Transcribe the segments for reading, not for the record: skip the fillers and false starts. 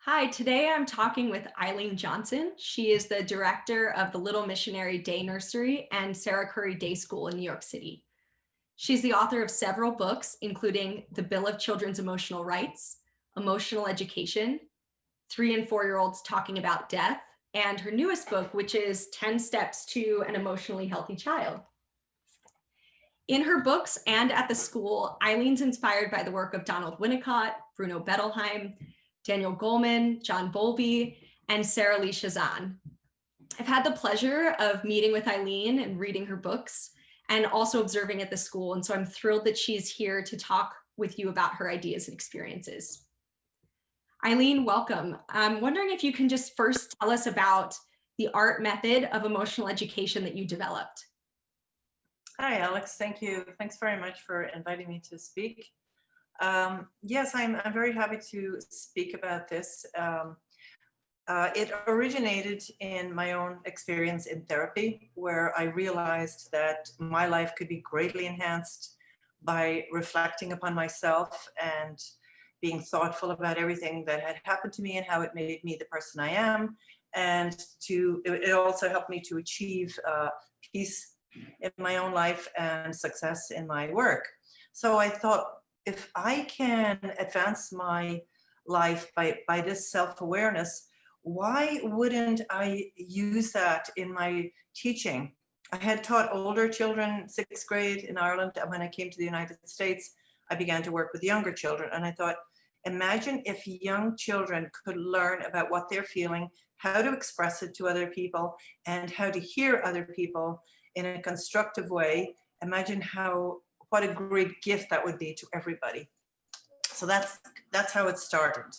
Hi, today I'm talking with Eileen Johnson. She is the director of the Little Missionary Day Nursery and Sara Day School in New York City. She's the author of several books, including The Bill of Children's Emotional Rights, Emotional Education, 3 and 4-year-olds Talking About Death, and her newest book, which is 10 Steps to an Emotionally Healthy Child. In her books and at the school, Eileen's inspired by the work of Donald Winnicott, Bruno Bettelheim, Daniel Goleman, John Bowlby, and Sara Lee Chazan. I've had the pleasure of meeting with Eileen and reading her books and also observing at the school. And so I'm thrilled that she's here to talk with you about her ideas and experiences. Eileen, welcome. I'm wondering if you can just first tell us about the art method of emotional education that you developed. Hi, Alex. Thank you. Thanks very much for inviting me to speak. Yes, I'm very happy to speak about this. It originated in my own experience in therapy, where I realized that my life could be greatly enhanced by reflecting upon myself and being thoughtful about everything that had happened to me and how it made me the person I am. And it also helped me to achieve peace in my own life and success in my work. So I thought, if I can advance my life by this self-awareness, why wouldn't I use that in my teaching? I had taught older children 6th grade in Ireland, and when I came to the United States, I began to work with younger children. And I thought, imagine if young children could learn about what they're feeling, how to express it to other people, and how to hear other people in a constructive way. Imagine what a great gift that would be to everybody. So that's how it started.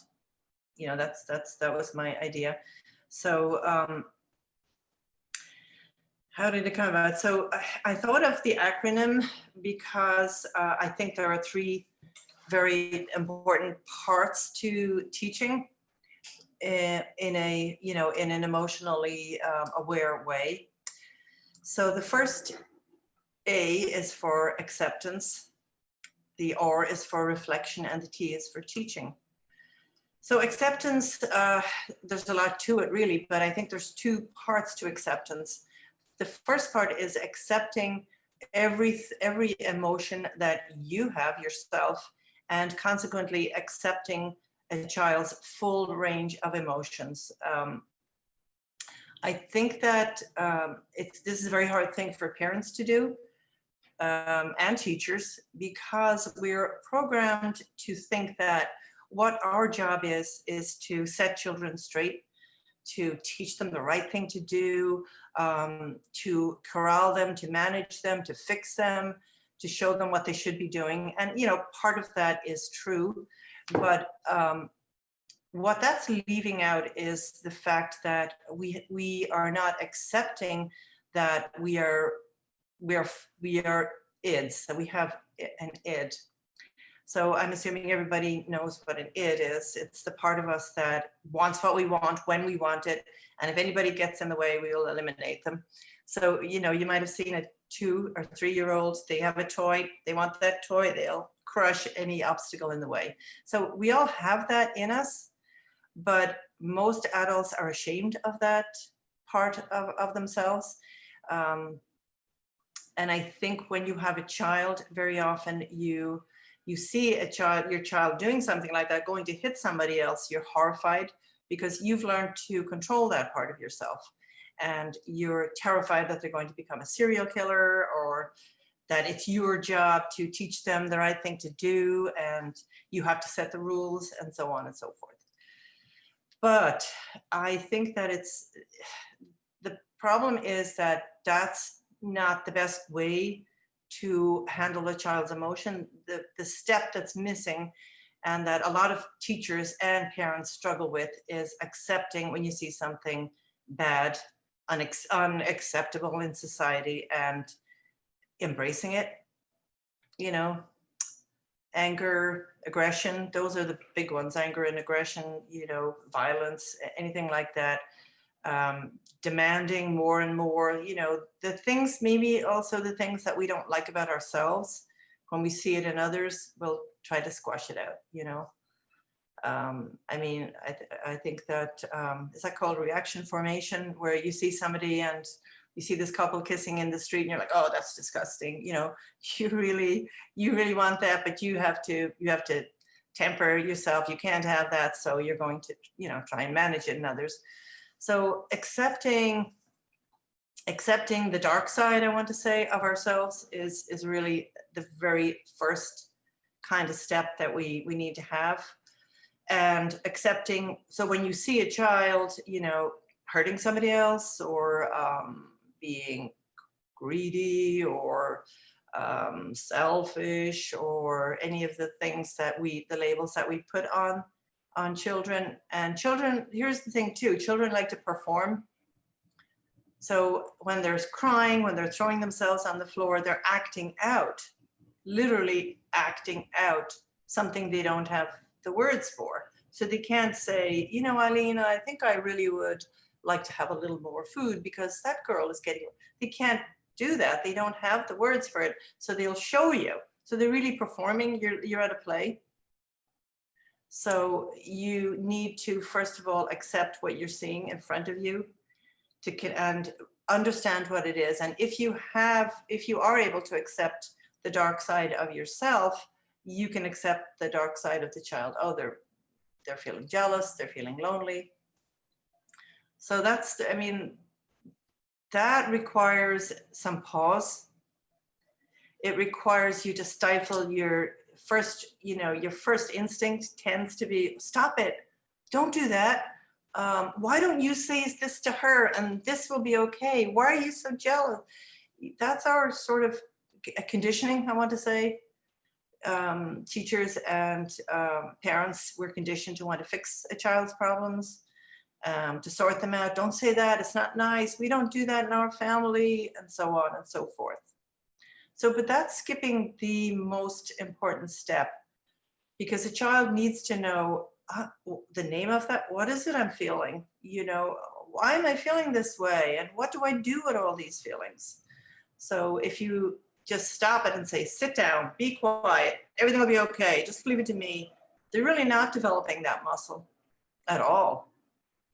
You know, that was my idea. So how did it come about? So I thought of the acronym because I think there are 3 very important parts to teaching in an emotionally aware way. So the first A is for acceptance, the R is for reflection, and the T is for teaching. So acceptance, there's a lot to it really, but I think there's 2 parts to acceptance. The first part is accepting every emotion that you have yourself, and consequently accepting a child's full range of emotions. I think that this is a very hard thing for parents to do. And teachers, because we're programmed to think that what our job is to set children straight, to teach them the right thing to do, to corral them, to manage them, to fix them, to show them what they should be doing. And, part of that is true, but what that's leaving out is the fact that we are not accepting that we are ids, that we have an id. So I'm assuming everybody knows what an id is. It's the part of us that wants what we want when we want it, and if anybody gets in the way, we will eliminate them. So you might have seen a 2 or 3-year-old. They have a toy, they want that toy, they'll crush any obstacle in the way. So we all have that in us, but most adults are ashamed of that part of themselves. And I think when you have a child, very often you see your child doing something like that, going to hit somebody else, you're horrified because you've learned to control that part of yourself. And you're terrified that they're going to become a serial killer, or that it's your job to teach them the right thing to do, and you have to set the rules, and so on and so forth. But I think that the problem is that that's not the best way to handle a child's emotion. The step that's missing, and that a lot of teachers and parents struggle with, is accepting when you see something bad, unacceptable in society, and embracing it. Anger, aggression, those are the big ones. Anger and aggression, violence, anything like that. Demanding more and more, the things, maybe also the things that we don't like about ourselves, when we see it in others, we'll try to squash it out, I mean, I think that, is that called reaction formation, where you see somebody and you see this couple kissing in the street and you're like, oh, that's disgusting. You know, you really want that, but you have to temper yourself. You can't have that. So you're going to, you know, try and manage it in others. So accepting the dark side, I want to say, of ourselves is really the very first kind of step that we need to have. And accepting, so when you see a child, you know, hurting somebody else, or being greedy, or selfish, or any of the things that the labels that we put on children. And children, here's the thing too, children like to perform. So when there's crying, when they're throwing themselves on the floor, they're acting out, literally acting out something they don't have the words for. So they can't say, you know, Eileen, I think I really would like to have a little more food because that girl is getting, they can't do that. They don't have the words for it. So they'll show you. So they're really performing, you're at a play. So you need to, first of all, accept what you're seeing in front of you and understand what it is. And if you are able to accept the dark side of yourself, you can accept the dark side of the child. Oh, they're feeling jealous, they're feeling lonely. So I mean, that requires some pause. It requires you to stifle your first instinct tends to be, stop it, don't do that. Why don't you say this to her and this will be okay? Why are you so jealous? That's our sort of conditioning, I want to say. Teachers and parents, we're conditioned to want to fix a child's problems, to sort them out. Don't say that, it's not nice. We don't do that in our family, and so on and so forth. So, but that's skipping the most important step, because a child needs to know the name of that. What is it I'm feeling? You know, why am I feeling this way? And what do I do with all these feelings? So if you just stop it and say, sit down, be quiet, everything will be okay, just leave it to me, they're really not developing that muscle at all.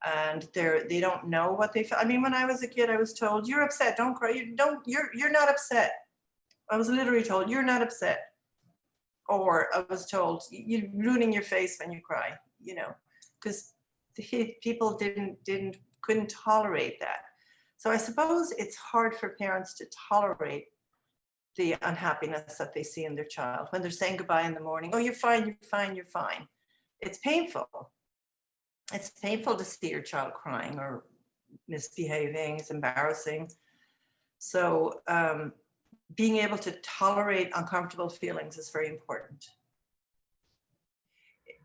And they don't know what they feel. I mean, when I was a kid, I was told, you're upset, don't cry, you're not upset. I was literally told, you're not upset. Or I was told, you're ruining your face when you cry, you know, because people couldn't tolerate that. So I suppose it's hard for parents to tolerate the unhappiness that they see in their child when they're saying goodbye in the morning. Oh, you're fine, you're fine, you're fine. It's painful. It's painful to see your child crying or misbehaving. It's embarrassing. So being able to tolerate uncomfortable feelings is very important.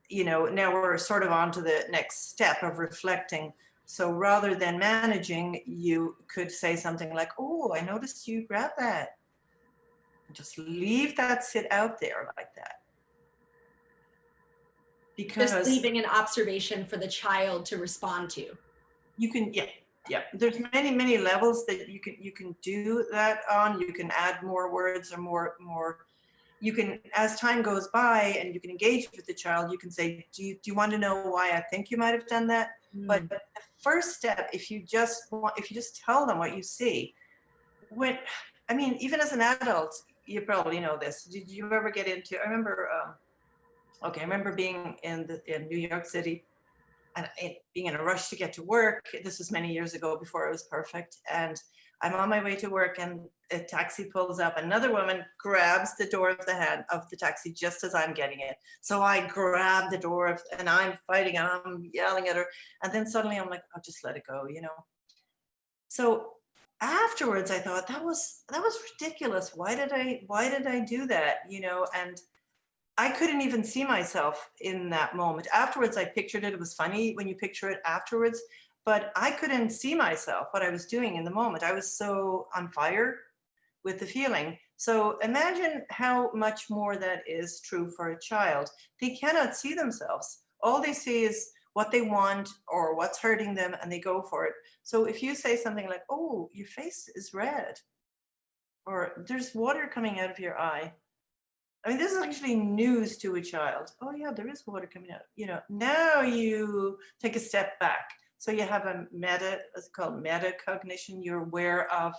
You know, now we're sort of on to the next step of reflecting. So rather than managing, you could say something like, oh, I noticed you grabbed that. Just leave that sit out there like that. Because just leaving an observation for the child to respond to. You can, yeah. There's many levels that you can do that on. You can add more words or more. You can, as time goes by and you can engage with the child, you can say, do you want to know why I think you might have done that? But the first step, if you just tell them what you see, I mean, even as an adult, you probably know this. Did you ever get into? I remember being in New York City, and being in a rush to get to work. This was many years ago before it was perfect. And I'm on my way to work, and a taxi pulls up. Another woman grabs the door of the taxi just as I'm getting it. So I grab the door and I'm fighting and I'm yelling at her. And then suddenly I'm like, I'll just let it go, you know? So afterwards I thought that was ridiculous. Why did I do that? You know, and I couldn't even see myself in that moment. Afterwards, I pictured it. It was funny when you picture it afterwards, but I couldn't see myself, what I was doing in the moment. I was so on fire with the feeling. So imagine how much more that is true for a child. They cannot see themselves. All they see is what they want or what's hurting them, and they go for it. So if you say something like, oh, your face is red, or there's water coming out of your eye, I mean, this is actually news to a child. Oh yeah, there is water coming out. Now you take a step back. So you have a it's called metacognition. You're aware of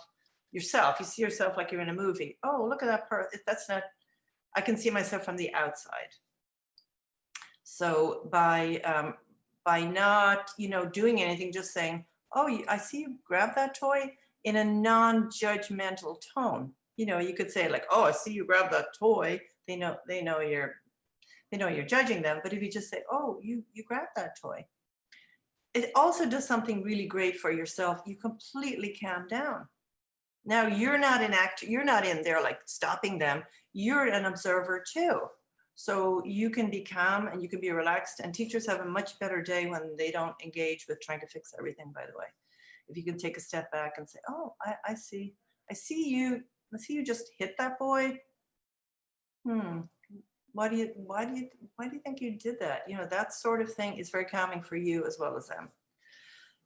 yourself. You see yourself like you're in a movie. Oh, look at that part. That's not, I can see myself from the outside. So by not, doing anything, just saying, oh, I see you grab that toy, in a non-judgmental tone. You could say like, oh, I see you grab that toy. They know you're judging them. But if you just say, oh, you grab that toy, it also does something really great for yourself. You completely calm down. Now you're not in there like stopping them. You're an observer too. So you can be calm and you can be relaxed, and teachers have a much better day when they don't engage with trying to fix everything, by the way. If you can take a step back and say, oh, I see you just hit that boy. Why do you think you did that? That sort of thing is very calming for you as well as them.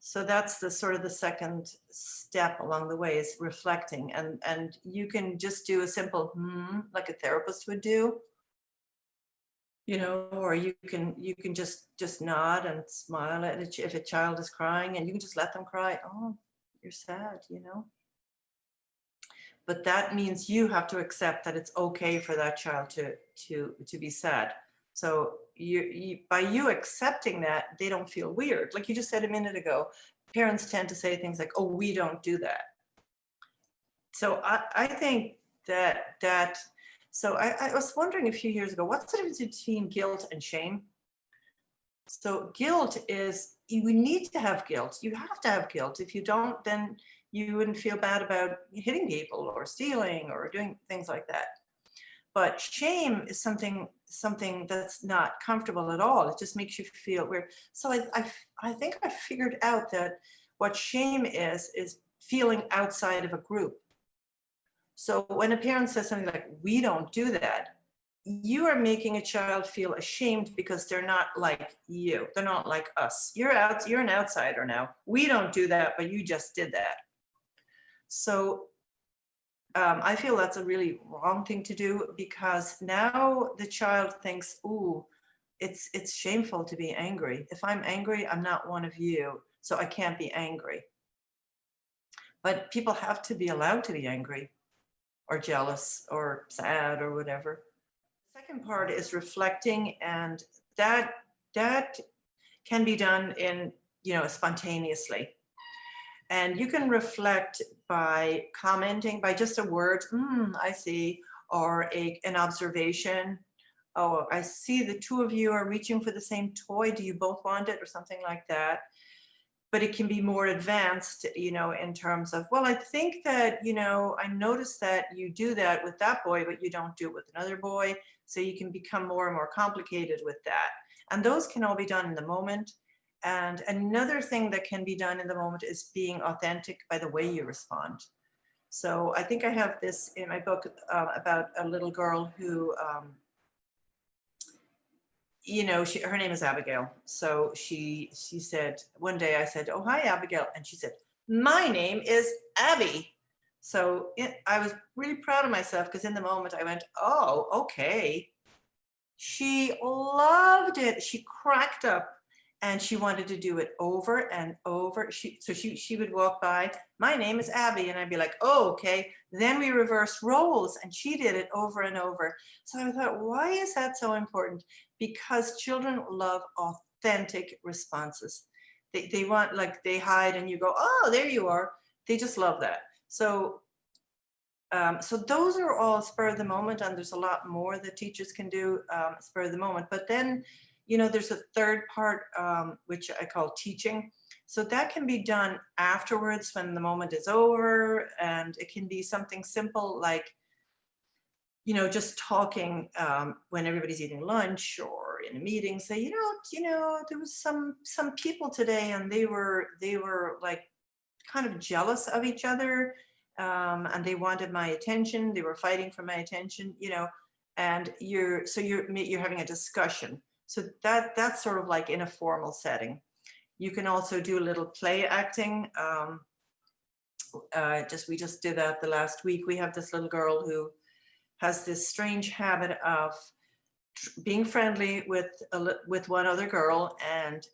So that's the sort of the second step along the way, is reflecting, and you can just do a simple like a therapist would do, or you can just nod and smile at it if a child is crying, and you can just let them cry. Oh, you're sad, but that means you have to accept that it's okay for that child to be sad. So by you accepting that, they don't feel weird. Like you just said a minute ago, parents tend to say things like, oh, we don't do that. So I think so I was wondering a few years ago, what's the difference between guilt and shame? So guilt is, you need to have guilt. You have to have guilt. If you don't, then you wouldn't feel bad about hitting people or stealing or doing things like that. But shame is something that's not comfortable at all. It just makes you feel weird. So I think I figured out that what shame is feeling outside of a group. So when a parent says something like, we don't do that, you are making a child feel ashamed because they're not like you. They're not like us. You're an outsider now. We don't do that, but you just did that. So I feel that's a really wrong thing to do, because now the child thinks, ooh, it's shameful to be angry. If I'm angry, I'm not one of you, so I can't be angry. But people have to be allowed to be angry or jealous or sad or whatever. The second part is reflecting, and that can be done in, spontaneously. And you can reflect by commenting, by just a word, I see, or an observation. Oh, I see the two of you are reaching for the same toy. Do you both want it? Or something like that. But it can be more advanced, in terms of, well, I think that, I noticed that you do that with that boy, but you don't do it with another boy. So you can become more and more complicated with that. And those can all be done in the moment. And another thing that can be done in the moment is being authentic by the way you respond. So I think I have this in my book about a little girl who, her name is Abigail. So she said, one day I said, oh, hi, Abigail. And she said, my name is Abby. So I was really proud of myself, because in the moment I went, oh, okay. She loved it. She cracked up. And she wanted to do it over and over. She would walk by, my name is Abby. And I'd be like, oh, okay. Then we reversed roles, and she did it over and over. So I thought, why is that so important? Because children love authentic responses. They want, like, they hide and you go, oh, there you are. They just love that. So those are all spur of the moment. And there's a lot more that teachers can do spur of the moment. But then, there's a third part, which I call teaching. So that can be done afterwards when the moment is over. And it can be something simple like, just talking when everybody's eating lunch or in a meeting, say, there was some people today, and they were like kind of jealous of each other. And they wanted my attention. They were fighting for my attention, and you're having a discussion. So that's sort of like in a formal setting. You can also do a little play acting. We just did that the last week. We have this little girl who has this strange habit of being friendly with one other girl, and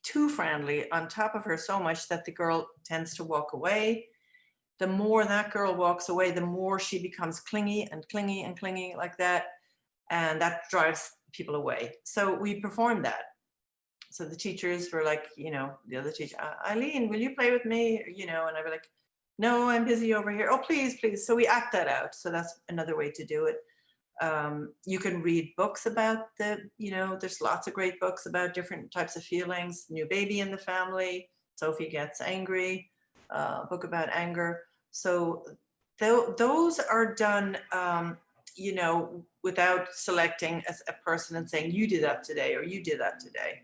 too friendly on top of her, so much that the girl tends to walk away. The more that girl walks away, the more she becomes clingy and clingy and clingy like that, and that drives people away. So we performed that. So the teachers were like, the other teacher, Eileen, will you play with me? And I'd be like, no, I'm busy over here. Oh, please, please. So we act that out. So that's another way to do it. You can read books about there's lots of great books about different types of feelings. New baby in the family, Sophie gets angry, book about anger. So those are done, without selecting as a person and saying, you did that today or you did that today.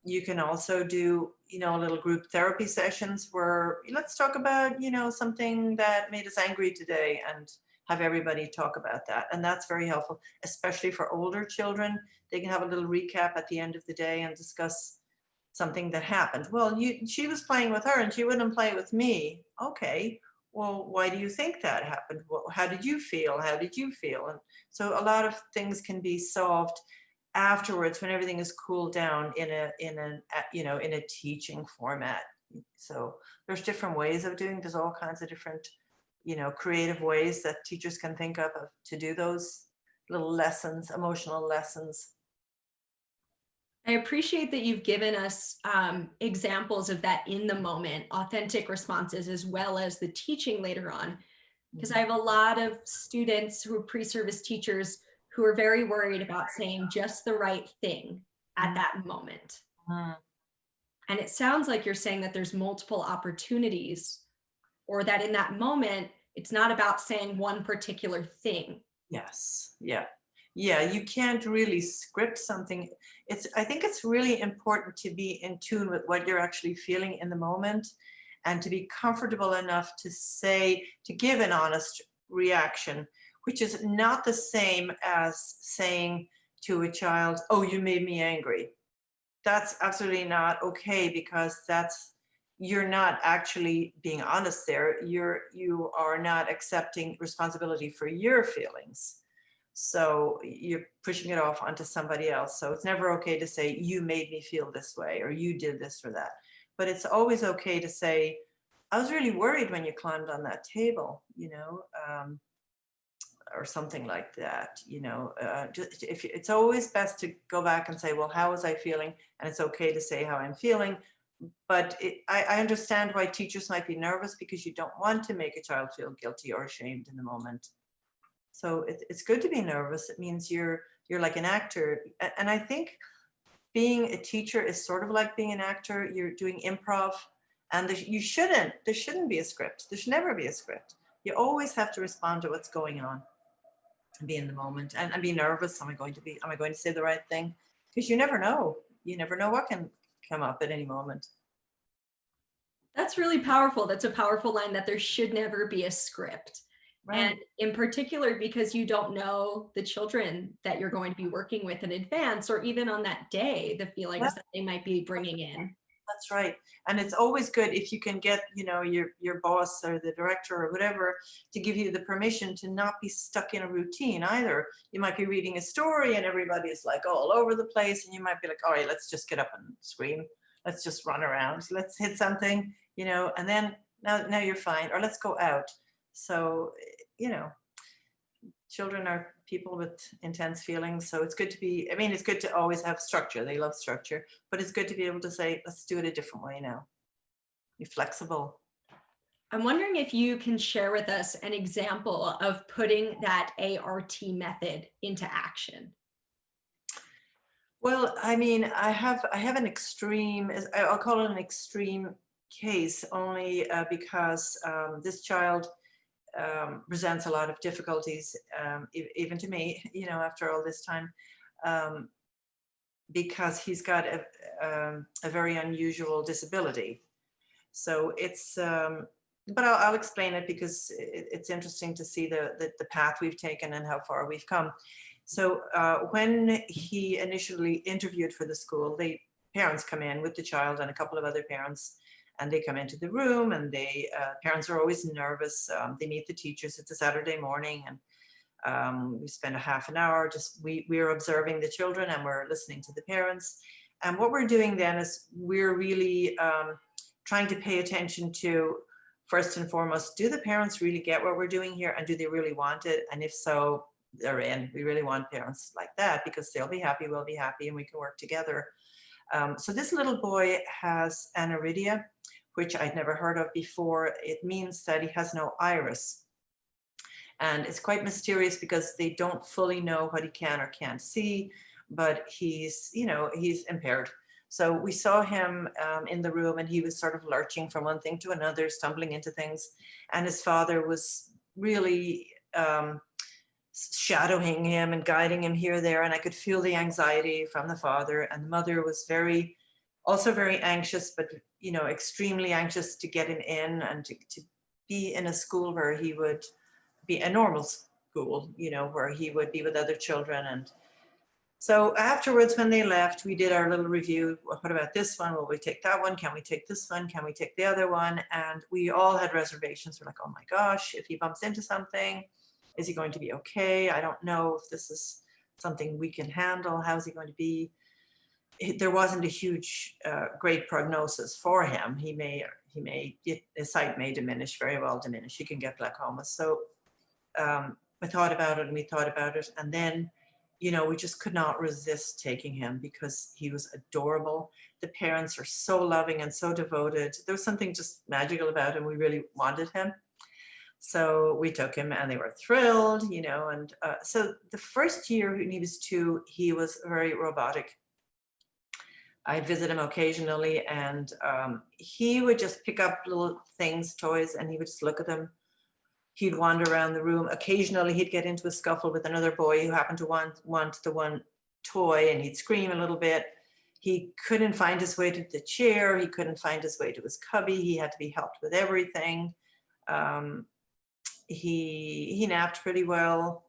You can also do, little group therapy sessions where let's talk about, something that made us angry today, and have everybody talk about that. And that's very helpful, especially for older children. They can have a little recap at the end of the day and discuss something that happened. Well, she was playing with her and she wouldn't play with me. Okay, well, why do you think that happened? Well, how did you feel? How did you feel? And so a lot of things can be solved afterwards when everything is cooled down in a teaching format. So there's different ways of doing. There's all kinds of different, creative ways that teachers can think of to do those little lessons, emotional lessons. I appreciate that you've given us examples of that in the moment, authentic responses, as well as the teaching later on. Because I have a lot of students who are pre-service teachers who are very worried about saying just the right thing at that moment. And it sounds like you're saying that there's multiple opportunities, or that in that moment, it's not about saying one particular thing. Yes. Yeah. Yeah. You can't really script something. I think it's really important to be in tune with what you're actually feeling in the moment, and to be comfortable enough to give an honest reaction, which is not the same as saying to a child, oh, you made me angry. That's absolutely not okay, because you're not actually being honest there. You are not accepting responsibility for your feelings. So you're pushing it off onto somebody else. So it's never okay to say, you made me feel this way, or you did this or that. But it's always okay to say, I was really worried when you climbed on that table, or something like that. It's always best to go back and say, well, how was I feeling? And it's okay to say how I'm feeling. But I understand why teachers might be nervous, because you don't want to make a child feel guilty or ashamed in the moment. So it's good to be nervous. It means you're like an actor. And I think being a teacher is sort of like being an actor. You're doing improv, and there shouldn't be a script. There should never be a script. You always have to respond to what's going on and be in the moment, and be nervous. Am I going to say the right thing? Because you never know. You never know what can come up at any moment. That's really powerful. That's a powerful line, that there should never be a script. Right. And in particular, because you don't know the children that you're going to be working with in advance, or even on that day, the feelings that they might be bringing in. That's right. And it's always good if you can get, your boss or the director or whatever to give you the permission to not be stuck in a routine either. You might be reading a story and everybody's like all over the place, and you might be like, all right, let's just get up and scream. Let's just run around. Let's hit something, and then now you're fine. Or let's go out. So, children are people with intense feelings. So it's good to always have structure. They love structure, but it's good to be able to say, let's do it a different way now. Be flexible. I'm wondering if you can share with us an example of putting that ART method into action. Well, I have an extreme, I'll call it an extreme case, only because this child presents a lot of difficulties, even to me, after all this time, because he's got a very unusual disability. So it's, but I'll explain it, because it's interesting to see the path we've taken and how far we've come. So when he initially interviewed for the school, the parents come in with the child and a couple of other parents, and they come into the room, and parents are always nervous. They meet the teachers. It's a Saturday morning, and we spend a half an hour we're observing the children, and we're listening to the parents. And what we're doing then is we're really trying to pay attention to, first and foremost, do the parents really get what we're doing here, and do they really want it? And if so, they're in. We really want parents like that, because they'll be happy, we'll be happy, and we can work together. So this little boy has aniridia, which I'd never heard of before. It means that he has no iris. And it's quite mysterious because they don't fully know what he can or can't see, but he's impaired. So we saw him in the room, and he was sort of lurching from one thing to another, stumbling into things. And his father was really shadowing him and guiding him here, there. And I could feel the anxiety from the father. And the mother was also very anxious, but, extremely anxious to get him in and to be in a school where he would be a normal school, where he would be with other children. And so afterwards, when they left, we did our little review. What about this one? Will we take that one? Can we take this one? Can we take the other one? And we all had reservations. We're like, oh my gosh, if he bumps into something, is he going to be okay? I don't know if this is something we can handle. How's he going to be? There wasn't a huge, great prognosis for him. His sight may diminish, very well diminish. He can get glaucoma. So I thought about it, and we thought about it. And then, we just could not resist taking him, because he was adorable. The parents are so loving and so devoted. There was something just magical about him. We really wanted him. So we took him, and they were thrilled, and so the first year when he was 2, he was very robotic. I'd visit him occasionally, and he would just pick up little things, toys, and he would just look at them. He'd wander around the room. Occasionally, he'd get into a scuffle with another boy who happened to want the one toy, and he'd scream a little bit. He couldn't find his way to the chair. He couldn't find his way to his cubby. He had to be helped with everything. He napped pretty well,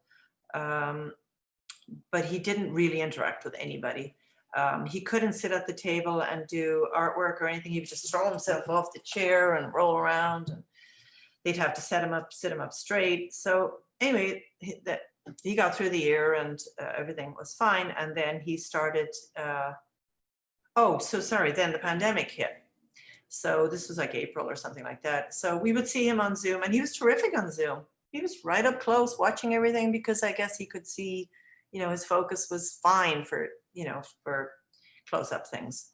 but he didn't really interact with anybody. He couldn't sit at the table and do artwork or anything. He would just throw himself off the chair and roll around, and they'd have to sit him up straight. So anyway, he got through the year, and everything was fine. And then he started, then the pandemic hit. So this was like April or something like that. So we would see him on Zoom, and he was terrific on Zoom. He was right up close watching everything, because I guess he could see, his focus was fine for close-up things.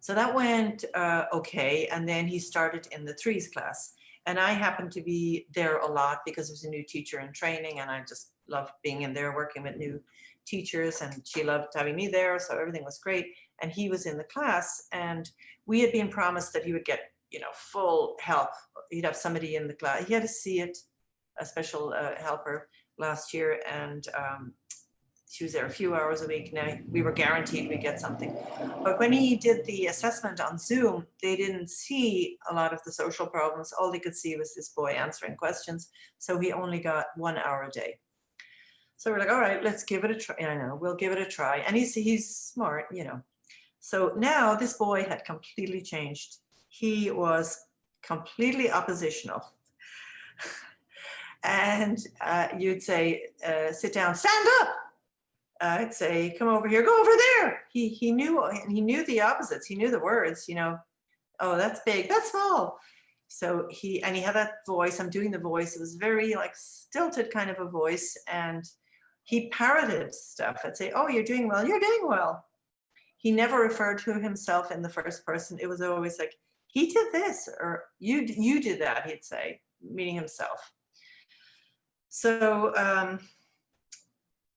So that went okay. And then he started in the 3s class. And I happened to be there a lot because there's a new teacher in training, and I just loved being in there working with new teachers, and she loved having me there. So everything was great. And he was in the class, and we had been promised that he would get, full help. He'd have somebody in the class. He had to see it, a special helper last year, and she was there a few hours a week. Now we were guaranteed we'd get something. But when he did the assessment on Zoom, they didn't see a lot of the social problems. All they could see was this boy answering questions. So he only got 1 hour a day. So we're like, all right, let's give it a try. I know, we'll give it a try. And he's smart, So now this boy had completely changed. He was completely oppositional. And you'd say, sit down, stand up. I'd say, come over here, go over there. He knew the opposites. He knew the words, oh, that's big, that's small. So he had that voice. I'm doing the voice. It was very like stilted kind of a voice. And he parroted stuff. I'd say, oh, you're doing well. You're doing well. He never referred to himself in the first person. It was always like, he did this, or you did that, he'd say, meaning himself. So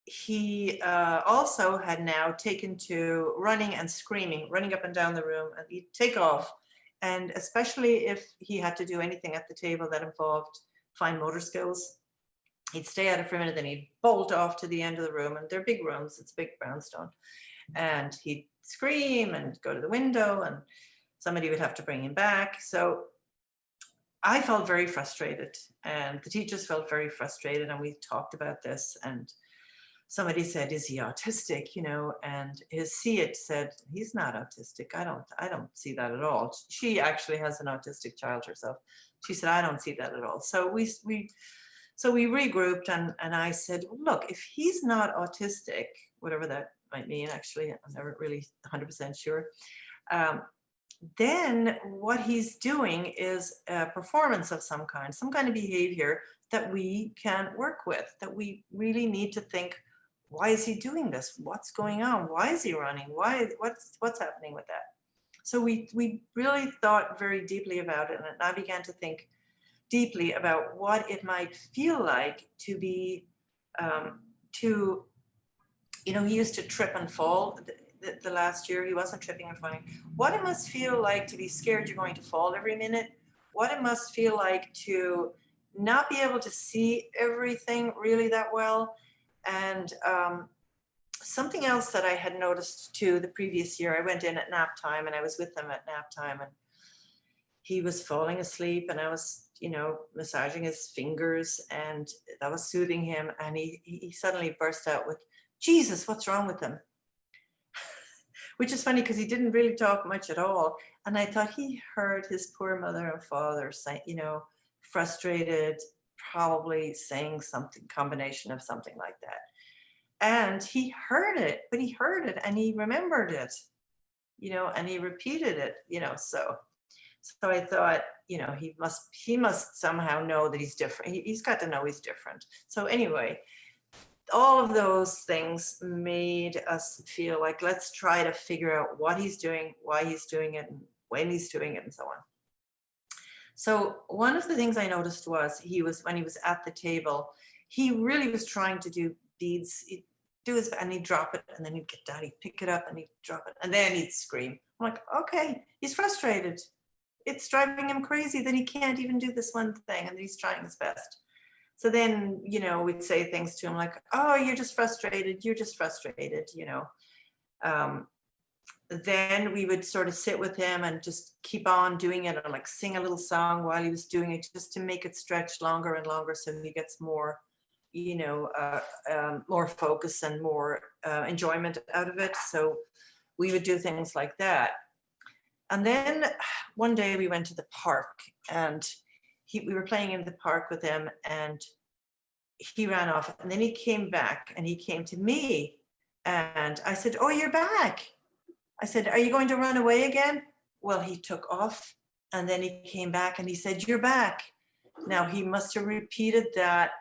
he also had now taken to running and screaming, running up and down the room, and he'd take off. And especially if he had to do anything at the table that involved fine motor skills, he'd stay at it for a minute, then he'd bolt off to the end of the room. And they're big rooms, it's a big brownstone. And he'd scream and go to the window, and somebody would have to bring him back. So I felt very frustrated, and the teachers felt very frustrated, and we talked about this. And somebody said, is he autistic, and his see it said, he's not autistic. I don't see that at all. She actually has an autistic child herself. She said, I don't see that at all. So we regrouped, and I said, look, if he's not autistic, whatever that might mean, actually, I'm never really 100% sure. Then what he's doing is a performance of some kind of behavior that we can work with, that we really need to think, why is he doing this? What's going on? Why is he running? What's happening with that? So we really thought very deeply about it, and I began to think deeply about what it might feel like to be he used to trip and fall. The last year he wasn't tripping and falling. What it must feel like to be scared you're going to fall every minute. What it must feel like to not be able to see everything really that well. And something else that I had noticed too the previous year, I went in at nap time and I was with them at nap time, and he was falling asleep, and I was massaging his fingers, and that was soothing him, and he suddenly burst out with, Jesus, what's wrong with him? Which is funny because he didn't really talk much at all. And I thought he heard his poor mother and father say, frustrated, probably saying something, combination of something like that. And he heard it, but he heard it and he remembered it, and he repeated it, so I thought, he must somehow know that he's different. He's got to know he's different. So anyway, all of those things made us feel like, let's try to figure out what he's doing, why he's doing it, and when he's doing it, and so on. So one of the things I noticed was when he was at the table, he really was trying to do beads. He'd do his, and he'd drop it, and then he'd get down, he'd pick it up, and he'd drop it, and then he'd scream. I'm like, okay, he's frustrated. It's driving him crazy that he can't even do this one thing, and he's trying his best. So then, we'd say things to him like, oh, you're just frustrated. Then we would sort of sit with him and just keep on doing it, or like sing a little song while he was doing it, just to make it stretch longer and longer, so he gets more, more focus and more enjoyment out of it. So we would do things like that. And then one day we went to the park, and we were playing in the park with him, and he ran off, and then he came back, and he came to me, and I said, oh, you're back. I said, are you going to run away again? Well, he took off, and then he came back, and he said, you're back. Now, he must have repeated that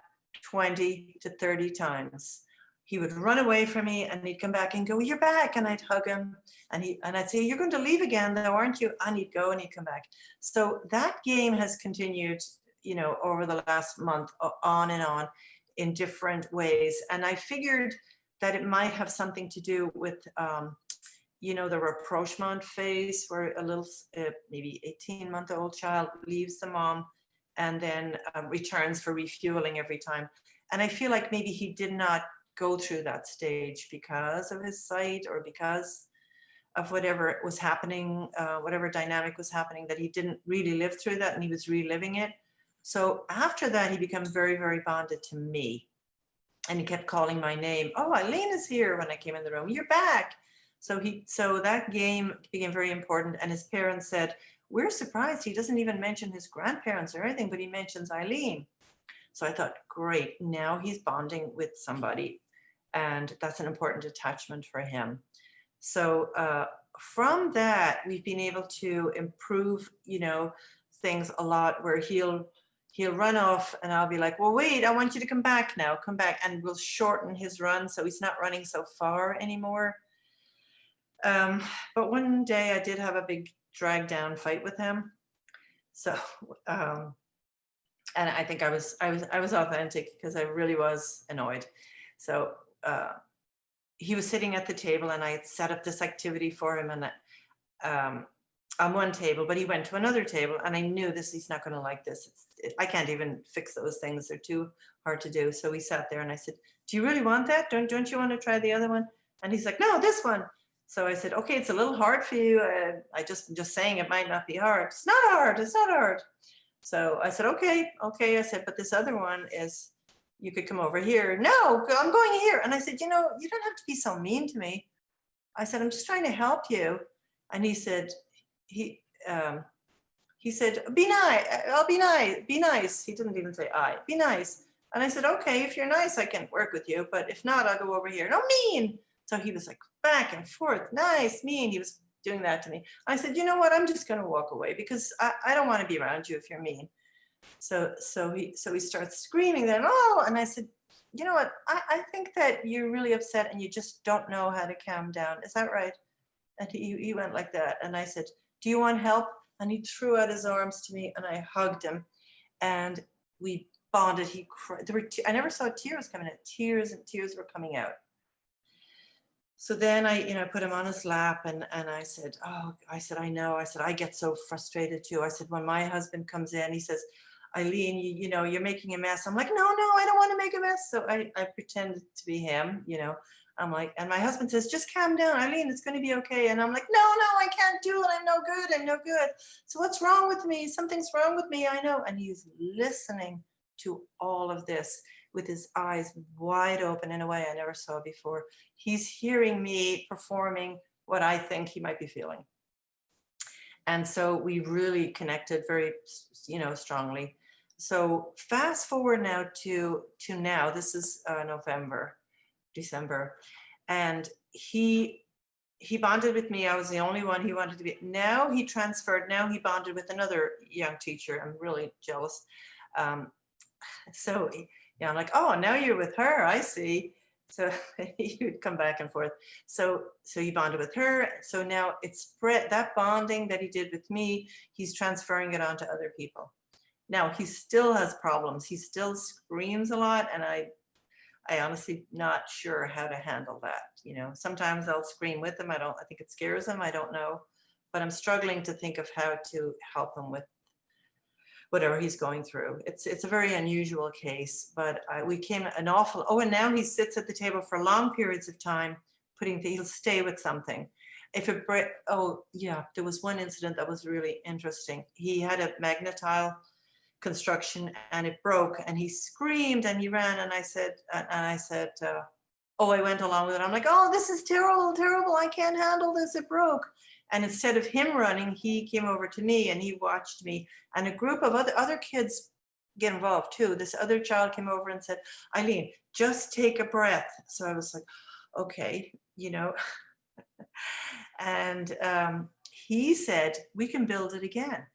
20 to 30 times. He would run away from me, and he'd come back and go, you're back, and I'd hug him, and I'd say, you're going to leave again though, aren't you? And he'd go, and he'd come back. So that game has continued, over the last month, on and on, in different ways. And I figured that it might have something to do with, the rapprochement phase, where a little, maybe 18-month-old child leaves the mom and then returns for refueling every time. And I feel like maybe he did not go through that stage because of his sight, or because of whatever was happening, whatever dynamic was happening, that he didn't really live through that, and he was reliving it. So after that, he became very, very bonded to me, and he kept calling my name. Oh, Eileen is here. When I came in the room, you're back. So that game became very important. And his parents said, we're surprised he doesn't even mention his grandparents or anything, but he mentions Eileen. So I thought, great, now he's bonding with somebody, and that's an important attachment for him. So from that, we've been able to improve, things a lot, where he'll run off, and I'll be like, well, wait, I want you to come back now, come back. And we'll shorten his run, so he's not running so far anymore. But one day I did have a big drag down fight with him. So, and I think I was authentic, because I really was annoyed. So he was sitting at the table, and I had set up this activity for him, and on one table, but he went to another table, and I knew he's not going to like this. I can't even fix those things. They're too hard to do. So we sat there, and I said, do you really want that? Don't you want to try the other one? And he's like, no, this one. So I said, okay, it's a little hard for you. I'm just saying it might not be hard. It's not hard. So I said, okay. I said, but this other one is You could come over here. No, I'm going here. And I said, you know, you don't have to be so mean to me. I said, I'm just trying to help you. And he, um, he said, be nice. I'll be nice. Be nice. He didn't even say I. Be nice. And I said, okay, if you're nice, I can work with you. But if not, I'll go over here. No, mean. So he was like back and forth. Nice, mean. He was doing that to me. I said, you know what? I'm just going to walk away because I don't want to be around you if you're mean. So he starts screaming then, oh, and I said, you know what? I think that you're really upset and you just don't know how to calm down. Is that right? And he went like that. And I said, do you want help? And he threw out his arms to me and I hugged him and we bonded. He cried. I never saw tears coming out. Tears and tears were coming out. So then I put him on his lap and I said, oh, I said, I know. I said, I get so frustrated too. I said, when my husband comes in, he says, Eileen, you know, you're making a mess. I'm like, no, I don't want to make a mess. So I pretended to be him, you know. I'm like, and my husband says, just calm down, Eileen, it's going to be okay. And I'm like, no, I can't do it. I'm no good. So what's wrong with me? Something's wrong with me. I know. And he's listening to all of this with his eyes wide open in a way I never saw before. He's hearing me performing what I think he might be feeling. And so we really connected very, you know, strongly. So fast forward now to now, this is December, and he bonded with me. I was the only one he wanted to be. Now he transferred, now he bonded with another young teacher. I'm really jealous. So I'm like, oh, now you're with her, I see. So he would come back and forth. So he bonded with her. So now it's spread, that bonding that he did with me, he's transferring it on to other people. Now he still has problems. He still screams a lot, and I honestly not sure how to handle that. You know, sometimes I'll scream with him. I think it scares him. I don't know, but I'm struggling to think of how to help him with whatever he's going through. It's a very unusual case, but we came an awful, oh, and now he sits at the table for long periods of time, he'll stay with something. Oh yeah, there was one incident that was really interesting. He had a magnetile construction and it broke and he screamed and he ran and I said, oh, I went along with it. I'm like, oh, this is terrible. I can't handle this. It broke. And instead of him running, he came over to me and he watched me, and a group of other kids get involved too. This other child came over and said, Eileen, just take a breath. So I was like, okay, you know. And he said, we can build it again.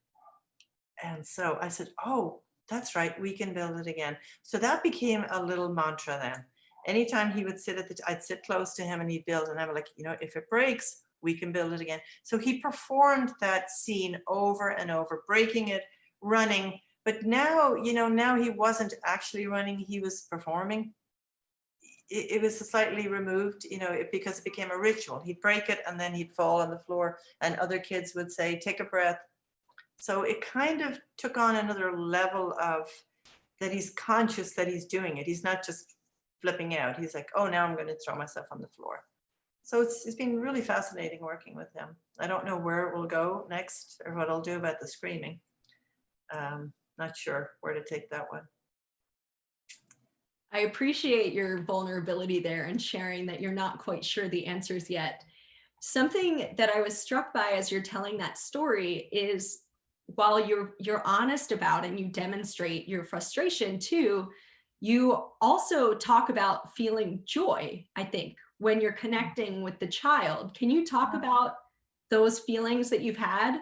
And so I said, oh, that's right, we can build it again. So that became a little mantra then. Anytime he would I'd sit close to him and he'd build, and I'm like, you know, if it breaks, we can build it again. So he performed that scene over and over, breaking it, running. But now, you know, now he wasn't actually running, he was performing. It was slightly removed, you know, because it became a ritual. He'd break it and then he'd fall on the floor and other kids would say, take a breath. So it kind of took on another level of that he's conscious that he's doing it. He's not just flipping out. He's like, oh, now I'm going to throw myself on the floor. So it's been really fascinating working with him. I don't know where it will go next or what I'll do about the screaming. Not sure where to take that one. I appreciate your vulnerability there and sharing that you're not quite sure the answers yet. Something that I was struck by as you're telling that story is, while you're honest about and you demonstrate your frustration too, you also talk about feeling joy, I think, when you're connecting with the child. Can you talk about those feelings that you've had?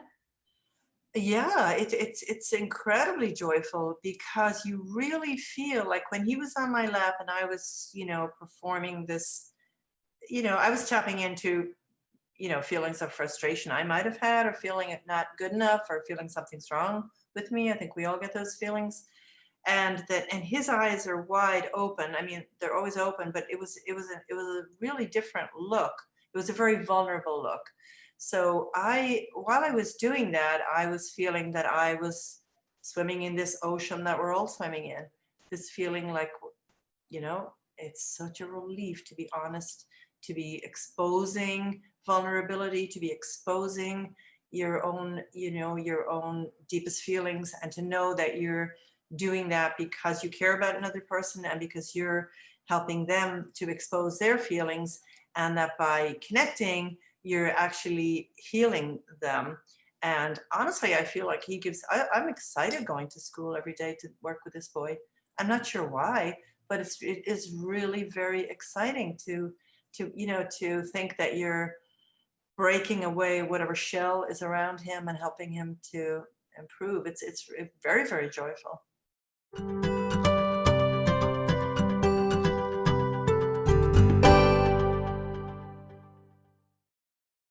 Yeah, it's incredibly joyful because you really feel like when he was on my lap and I was, you know, performing this, you know, I was tapping into, you know, feelings of frustration I might have had, or feeling it not good enough, or feeling something's wrong with me. I think we all get those feelings. And his eyes are wide open. I mean, they're always open, but it was a really different look. It was a very vulnerable look. So while I was doing that, I was feeling that I was swimming in this ocean that we're all swimming in. This feeling like, you know, it's such a relief to be honest, to be exposing vulnerability, to be exposing your own, you know, your own deepest feelings, and to know that you're doing that because you care about another person and because you're helping them to expose their feelings, and that by connecting, you're actually healing them. And honestly, I feel like I'm excited going to school every day to work with this boy. I'm not sure why, but it is really very exciting to think that you're breaking away whatever shell is around him and helping him to improve. It's very, very joyful.